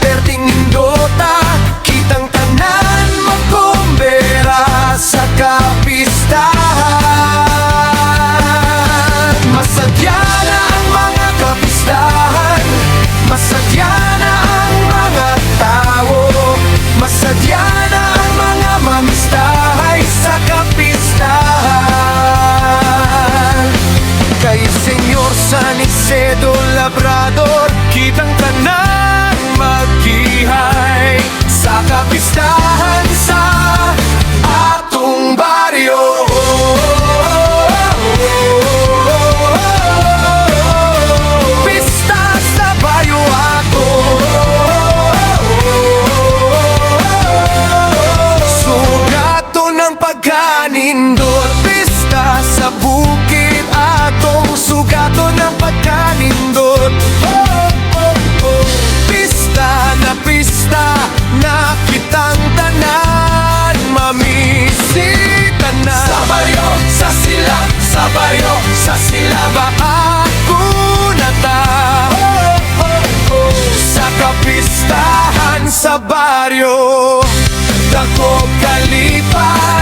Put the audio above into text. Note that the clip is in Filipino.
perting indota, kitang tanan magkumbera sa kapistahan. Masadya na ang mga kapistahan, masadya na ang mga tao, masadya na ang mga mamistahay sa kapistahan. Kay Senyor San Isidro Labrador, kitang tanan magkihay sa kapistahan sa atong baryo. Pista sa baryo ato, sugato ng pagkanindot. Pista sa bukid atong sugato ng pagkanindot. Pista na kitang tanan mamisita na. Sa baryo, sa sila, sa baryo, sa sila ba ako nata? Sa kapistahan sa baryo, dako kalipay.